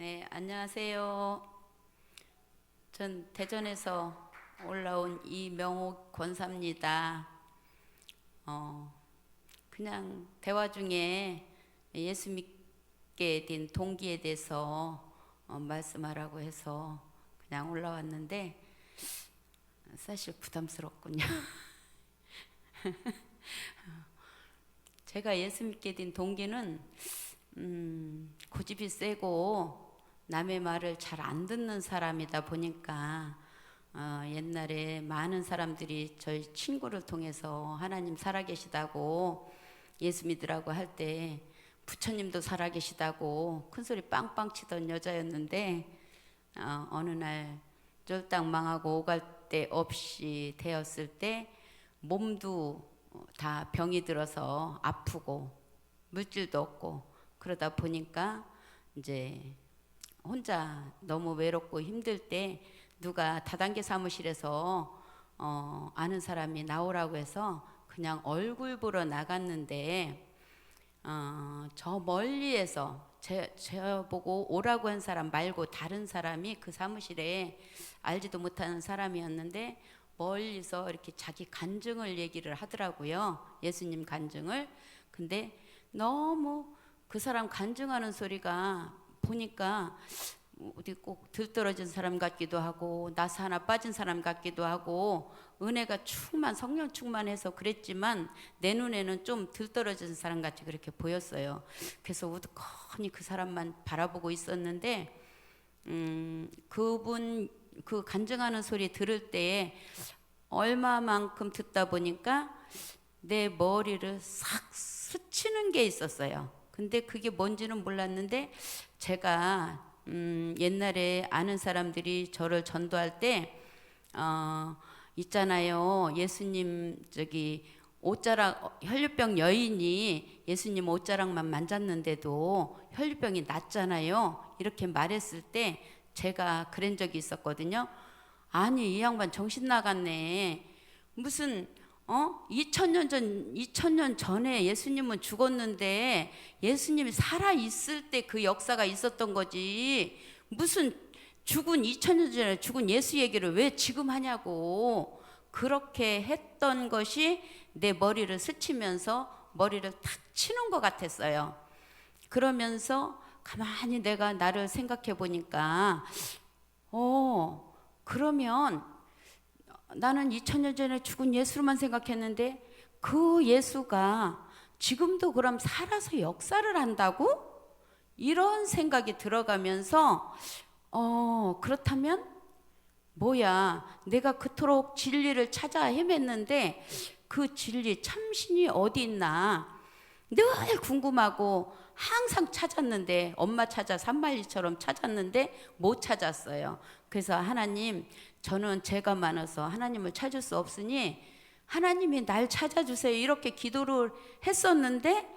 네, 안녕하세요. 전 대전에서 올라온 이명옥 권사입니다. 어, 그냥 대화 중에 예수 믿게 된 동기에 대해서 말씀하라고 해서 그냥 올라왔는데 사실 부담스럽군요. 제가 예수 믿게 된 동기는 고집이 세고 남의 말을 잘 안 듣는 사람이다 보니까 옛날에 많은 사람들이 저희 친구를 통해서 하나님 살아계시다고 예수 믿으라고 할 때 부처님도 살아계시다고 큰소리 빵빵 치던 여자였는데 어느 날 쫄딱 망하고 오갈 데 없이 되었을 때 몸도 다 병이 들어서 아프고 물질도 없고 그러다 보니까 이제 혼자 너무 외롭고 힘들 때 누가 다단계 사무실에서 아는 사람이 나오라고 해서 그냥 얼굴 보러 나갔는데 저 멀리에서 저보고 오라고 한 사람 말고 다른 사람이 그 사무실에 알지도 못하는 사람이었는데 멀리서 이렇게 자기 간증을 얘기를 하더라고요. 예수님 간증을. 근데 너무 그 사람 간증하는 소리가 보니까 어디 꼭 들떨어진 사람 같기도 하고 나사 하나 빠진 사람 같기도 하고 은혜가 성령 충만해서 그랬지만 내 눈에는 좀 들떨어진 사람 같이 그렇게 보였어요. 그래서 우두커니 그 사람만 바라보고 있었는데 그분 그 간증하는 소리 들을 때에 얼마만큼 듣다 보니까 내 머리를 싹 스치는 게 있었어요. 근데 그게 뭔지는 몰랐는데 제가 옛날에 아는 사람들이 저를 전도할 때 있잖아요. 예수님 저기 옷자락 혈류병 여인이 예수님 옷자락만 만졌는데도 혈류병이 낫잖아요. 이렇게 말했을 때 제가 그런 적이 있었거든요. 아니 이 양반 정신 나갔네. 무슨 2000년 전에 예수님은 죽었는데 예수님이 살아 있을 때 그 역사가 있었던 거지. 무슨 죽은 2000년 전에 죽은 예수 얘기를 왜 지금 하냐고. 그렇게 했던 것이 내 머리를 스치면서 머리를 탁 치는 것 같았어요. 그러면서 가만히 내가 나를 생각해 보니까 그러면 나는 2000년 전에 죽은 예수로만 생각했는데 그 예수가 지금도 그럼 살아서 역사를 한다고? 이런 생각이 들어가면서 그렇다면 뭐야, 내가 그토록 진리를 찾아 헤맸는데 그 진리 참신이 어디 있나 늘 궁금하고 항상 찾았는데 엄마 찾아 산말리처럼 찾았는데 못 찾았어요. 그래서 하나님, 저는 죄가 많아서 하나님을 찾을 수 없으니 하나님이 날 찾아주세요 이렇게 기도를 했었는데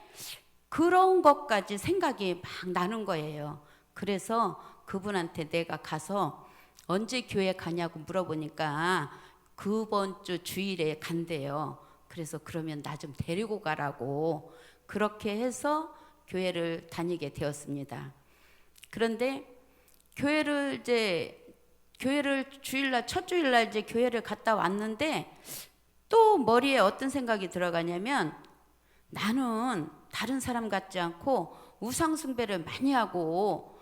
그런 것까지 생각이 막 나는 거예요. 그래서 그분한테 내가 가서 언제 교회 가냐고 물어보니까 그번 주 주일에 간대요. 그래서 그러면 나 좀 데리고 가라고 그렇게 해서 교회를 다니게 되었습니다. 그런데 교회를 주일날 첫 주일날 이제 교회를 갔다 왔는데 또 머리에 어떤 생각이 들어가냐면 나는 다른 사람 같지 않고 우상 숭배를 많이 하고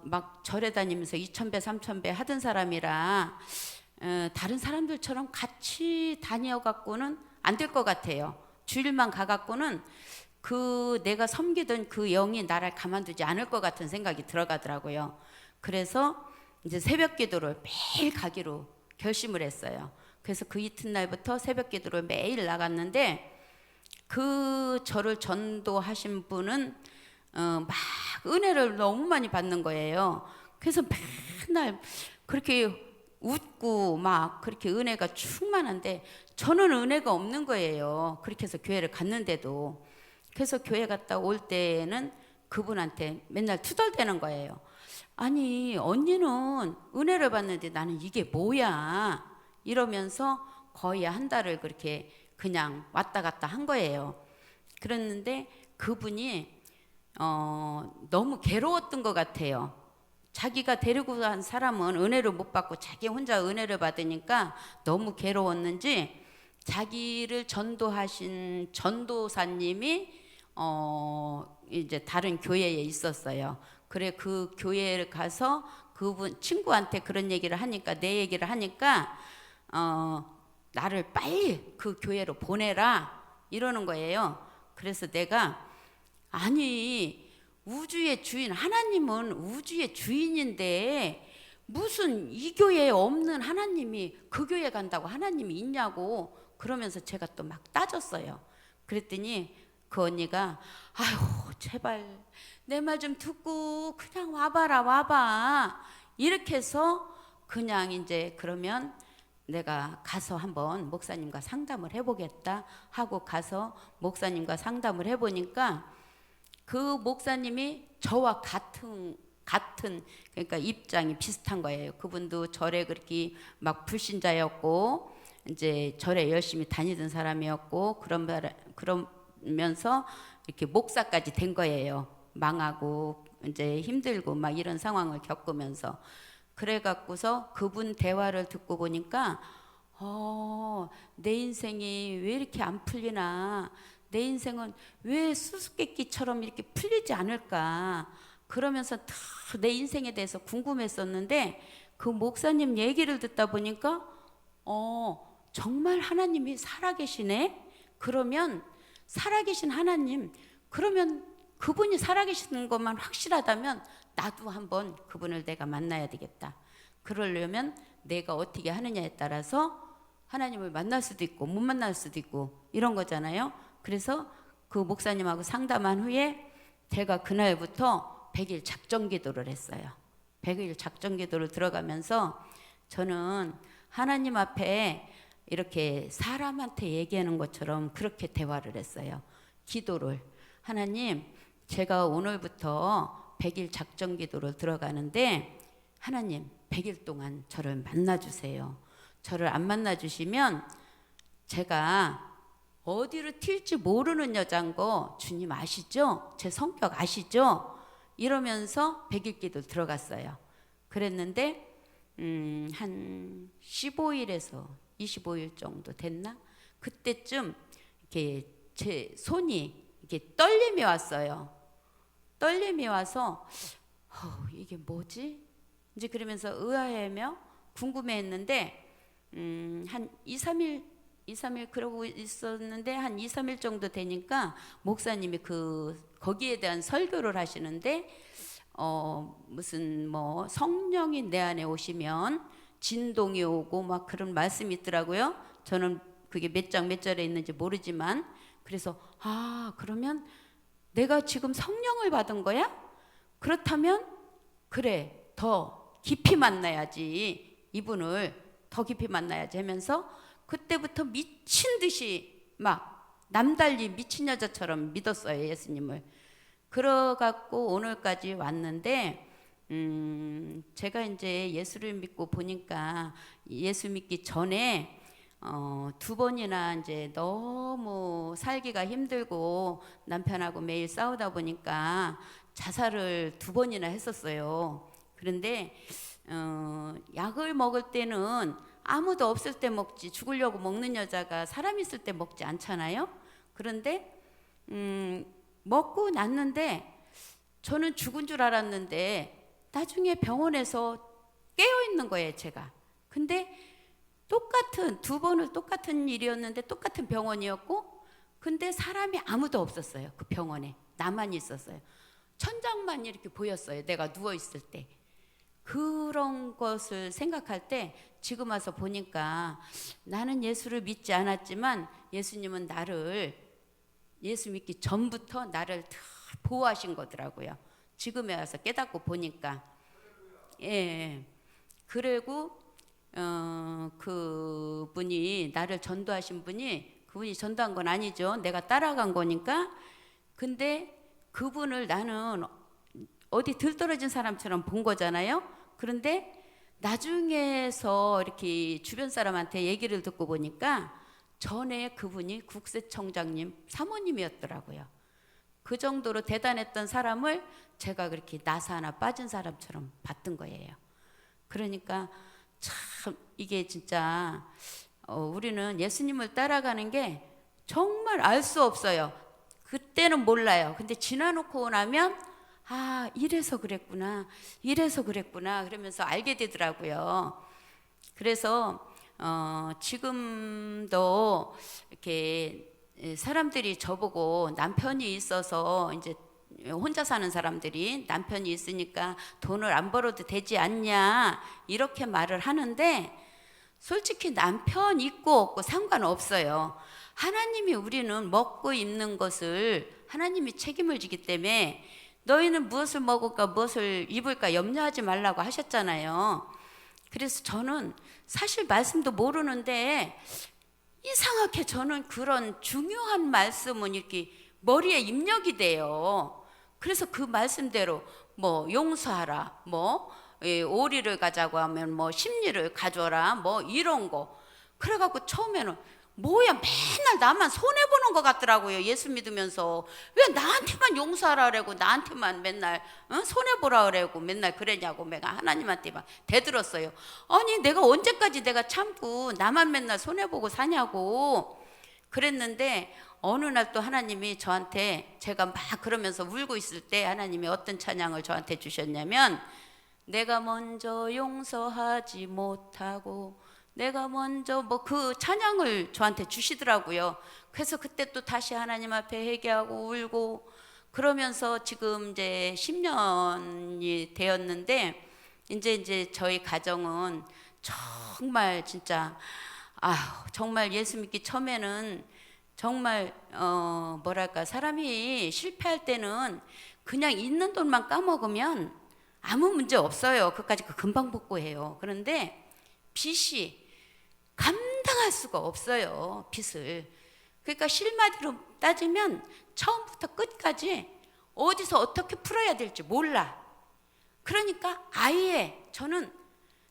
막 절에 다니면서 2000배 3000배 하던 사람이라 다른 사람들처럼 같이 다녀 갖고는 안 될 것 같아요. 주일만 가 갖고는 그 내가 섬기던 그 영이 나를 가만두지 않을 것 같은 생각이 들어가더라고요. 그래서 이제 새벽 기도를 매일 가기로 결심을 했어요. 그래서 그 이튿날부터 새벽 기도를 매일 나갔는데 그 저를 전도하신 분은 막 은혜를 너무 많이 받는 거예요. 그래서 맨날 그렇게 웃고 막 그렇게 은혜가 충만한데 저는 은혜가 없는 거예요. 그렇게 해서 교회를 갔는데도. 그래서 교회 갔다 올 때는 그분한테 맨날 투덜대는 거예요. 아니 언니는 은혜를 받는데 나는 이게 뭐야 이러면서 거의 한 달을 그렇게 그냥 왔다 갔다 한 거예요. 그랬는데 그분이 너무 괴로웠던 것 같아요. 자기가 데리고 간 사람은 은혜를 못 받고 자기 혼자 은혜를 받으니까 너무 괴로웠는지 자기를 전도하신 전도사님이 이제 다른 교회에 있었어요. 그래 그 교회를 가서 그분 친구한테 그런 얘기를 하니까 내 얘기를 하니까 나를 빨리 그 교회로 보내라 이러는 거예요. 그래서 내가 아니 우주의 주인 하나님은 우주의 주인인데 무슨 이 교회에 없는 하나님이 그 교회 간다고 하나님이 있냐고 그러면서 제가 또 막 따졌어요. 그랬더니 그 언니가 아유 제발 내 말 좀 듣고 그냥 와봐라 와봐 이렇게 해서 그냥 이제 그러면 내가 가서 한번 목사님과 상담을 해보겠다 하고 가서 목사님과 상담을 해보니까 그 목사님이 저와 같은 그러니까 입장이 비슷한 거예요. 그분도 절에 그렇게 막 불신자였고 이제 절에 열심히 다니던 사람이었고 그러면서 이렇게 목사까지 된 거예요. 망하고 이제 힘들고 막 이런 상황을 겪으면서 그래 갖고서 그분 대화를 듣고 보니까 내 인생이 왜 이렇게 안 풀리나 내 인생은 왜 수수께끼처럼 이렇게 풀리지 않을까 그러면서 다 내 인생에 대해서 궁금했었는데 그 목사님 얘기를 듣다 보니까 정말 하나님이 살아계시네. 그러면 살아계신 하나님 그러면 그분이 살아계시는 것만 확실하다면 나도 한번 그분을 내가 만나야 되겠다. 그러려면 내가 어떻게 하느냐에 따라서 하나님을 만날 수도 있고 못 만날 수도 있고 이런 거잖아요. 그래서 그 목사님하고 상담한 후에 제가 그날부터 100일 작정 기도를 했어요. 100일 작정 기도를 들어가면서 저는 하나님 앞에 이렇게 사람한테 얘기하는 것처럼 그렇게 대화를 했어요. 기도를. 하나님, 제가 오늘부터 100일 작정 기도를 들어가는데 하나님 100일 동안 저를 만나주세요. 저를 안 만나주시면 제가 어디로 튈지 모르는 여잔 거 주님 아시죠? 제 성격 아시죠? 이러면서 100일 기도 들어갔어요. 그랬는데 한 15일에서 25일 정도 됐나? 그때쯤 이렇게 제 손이 이렇게 떨림이 왔어요. 떨림이 와서 이게 뭐지? 이제 그러면서 의아해하며 궁금해했는데 한 2, 3일 그러고 있었는데 한 2, 3일 정도 되니까 목사님이 거기에 대한 설교를 하시는데 무슨 뭐 성령이 내 안에 오시면 진동이 오고 막 그런 말씀이 있더라고요. 저는 그게 몇 장 몇 절에 있는지 모르지만 그래서 그러면 내가 지금 성령을 받은 거야? 그렇다면 그래 더 깊이 만나야지 이분을 더 깊이 만나야지 하면서 그때부터 미친 듯이 막 남달리 미친 여자처럼 믿었어요 예수님을. 그러갖고 오늘까지 왔는데 제가 이제 예수를 믿고 보니까 예수 믿기 전에 2번이나 이제 너무 살기가 힘들고 남편하고 매일 싸우다 보니까 자살을 2번이나 했었어요. 그런데 약을 먹을 때는 아무도 없을 때 먹지 죽으려고 먹는 여자가 사람 있을 때 먹지 않잖아요. 그런데 먹고 났는데 저는 죽은 줄 알았는데 나중에 병원에서 깨어 있는 거예요 제가. 근데 똑같은 2번을 똑같은 일이었는데 똑같은 병원이었고 근데 사람이 아무도 없었어요. 그 병원에 나만 있었어요. 천장만 이렇게 보였어요. 내가 누워있을 때. 그런 것을 생각할 때 지금 와서 보니까 나는 예수를 믿지 않았지만 예수님은 나를 예수 믿기 전부터 나를 다 보호하신 거더라고요. 지금에 와서 깨닫고 보니까. 예. 그리고 그분이 나를 전도하신 분이 그분이 전도한 건 아니죠. 내가 따라간 거니까. 근데 그분을 나는 어디 들떨어진 사람처럼 본 거잖아요. 그런데 나중에서 이렇게 주변 사람한테 얘기를 듣고 보니까 전에 그분이 국세청장님 사모님이었더라고요. 그 정도로 대단했던 사람을 제가 그렇게 나사 하나 빠진 사람처럼 봤던 거예요. 그러니까 참 이게 진짜 우리는 예수님을 따라가는 게 정말 알 수 없어요. 그때는 몰라요. 근데 지나놓고 나면 아, 이래서 그랬구나, 이래서 그랬구나 그러면서 알게 되더라고요. 그래서 지금도 이렇게 사람들이 저보고 남편이 있어서 이제 혼자 사는 사람들이 남편이 있으니까 돈을 안 벌어도 되지 않냐 이렇게 말을 하는데, 솔직히 남편 있고 없고 상관없어요. 하나님이 우리는 먹고 입는 것을 하나님이 책임을 지기 때문에 너희는 무엇을 먹을까 무엇을 입을까 염려하지 말라고 하셨잖아요. 그래서 저는 사실 말씀도 모르는데 이상하게 저는 그런 중요한 말씀은 이렇게 머리에 입력이 돼요. 그래서 그 말씀대로 뭐 용서하라, 뭐 오리를 가자고 하면 뭐 십리를 가져라, 뭐 이런 거. 그래갖고 처음에는 뭐야 맨날 나만 손해보는 것 같더라고요. 예수 믿으면서 왜 나한테만 용서하라 그러고 나한테만 맨날 손해보라 그러고 맨날 그러냐고 내가 하나님한테 막 대들었어요. 아니 내가 언제까지 내가 참고 나만 맨날 손해보고 사냐고 그랬는데, 어느 날 또 하나님이 저한테, 제가 막 그러면서 울고 있을 때 하나님이 어떤 찬양을 저한테 주셨냐면, 내가 먼저 용서하지 못하고 내가 먼저 뭐 그 찬양을 저한테 주시더라고요. 그래서 그때 또 다시 하나님 앞에 회개하고 울고 그러면서 지금 이제 10년이 되었는데, 이제 저희 가정은 정말 진짜 정말 예수 믿기 처음에는 정말 뭐랄까 사람이 실패할 때는 그냥 있는 돈만 까먹으면 아무 문제 없어요. 그까지 금방 복구해요. 그런데 빚이 감당할 수가 없어요. 빚을. 그러니까 실마디로 따지면 처음부터 끝까지 어디서 어떻게 풀어야 될지 몰라. 그러니까 아예 저는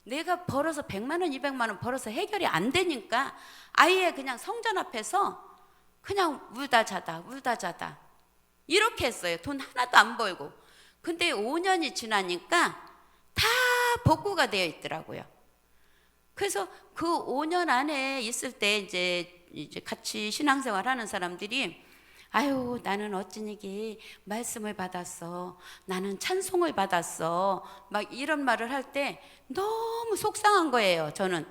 내가 벌어서 100만 원 200만 원 벌어서 해결이 안 되니까 아예 그냥 성전 앞에서 그냥 울다 자다 이렇게 했어요. 돈 하나도 안 벌고. 근데 5년이 지나니까 다 복구가 되어 있더라고요. 그래서 그 5년 안에 있을 때 이제 같이 신앙생활 하는 사람들이 아유 나는 어찌니기 말씀을 받았어, 나는 찬송을 받았어, 막 이런 말을 할 때 너무 속상한 거예요. 저는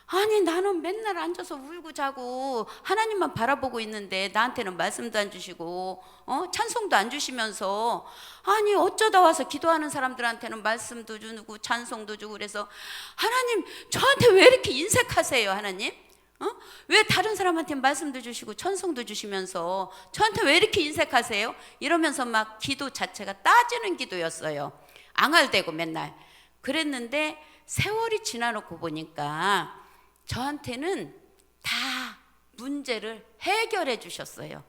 아니 나는 맨날 앉아서 울고 자고 하나님만 바라보고 있는데 나한테는 말씀도 안 주시고 찬송도 안 주시면서, 아니 어쩌다 와서 기도하는 사람들한테는 말씀도 주고 찬송도 주고 그래서 하나님 저한테 왜 이렇게 인색하세요? 하나님 왜 다른 사람한테 말씀도 주시고 찬송도 주시면서 저한테 왜 이렇게 인색하세요? 이러면서 막 기도 자체가 따지는 기도였어요. 앙알대고 맨날 그랬는데, 세월이 지나놓고 보니까 저한테는 다 문제를 해결해 주셨어요.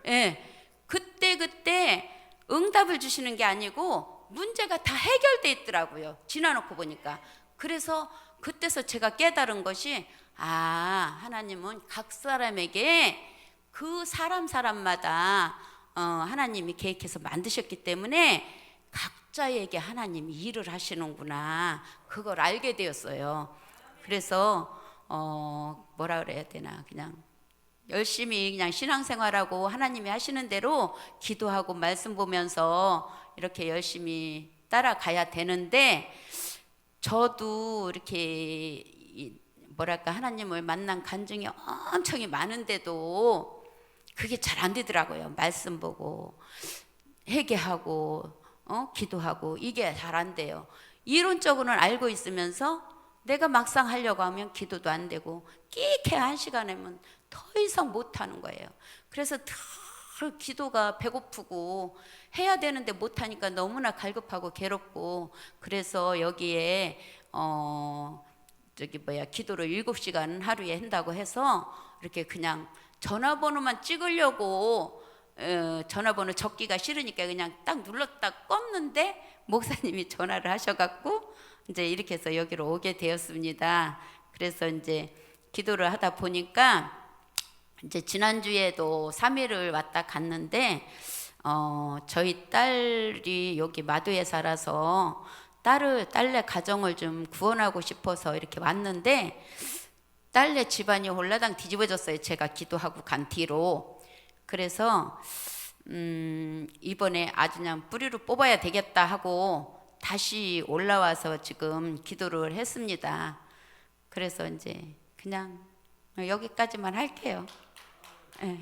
예, 그때 응답을 주시는 게 아니고 문제가 다 해결돼 있더라고요. 지나놓고 보니까. 그래서 그때서 제가 깨달은 것이 하나님은 각 사람에게 그 사람마다 하나님이 계획해서 만드셨기 때문에 각자에게 하나님이 일을 하시는구나, 그걸 알게 되었어요. 그래서 뭐라 그래야 되나, 그냥 열심히 그냥 신앙생활하고 하나님이 하시는 대로 기도하고 말씀 보면서 이렇게 열심히 따라가야 되는데, 저도 이렇게 뭐랄까 하나님을 만난 간증이 엄청 많은데도 그게 잘 안 되더라고요. 말씀 보고 회개하고 기도하고 이게 잘 안 돼요. 이론적으로는 알고 있으면서 내가 막상 하려고 하면 기도도 안 되고 끼케 1시간이면 더 이상 못 하는 거예요. 그래서 더 기도가 배고프고 해야 되는데 못 하니까 너무나 갈급하고 괴롭고, 그래서 여기에 기도를 7시간 하루에 한다고 해서 이렇게 그냥 전화번호만 찍으려고 전화번호 적기가 싫으니까 그냥 딱 눌렀다 껐는데 목사님이 전화를 하셔갖고 이제 이렇게 해서 여기로 오게 되었습니다. 그래서 이제 기도를 하다 보니까 이제 지난주에도 3일을 왔다 갔는데 저희 딸이 여기 마도에 살아서 딸내 가정을 좀 구원하고 싶어서 이렇게 왔는데 딸내 집안이 홀라당 뒤집어졌어요. 제가 기도하고 간 뒤로. 그래서 이번에 아주 그냥 뿌리로 뽑아야 되겠다 하고 다시 올라와서 지금 기도를 했습니다. 그래서 이제 그냥 여기까지만 할게요. 네.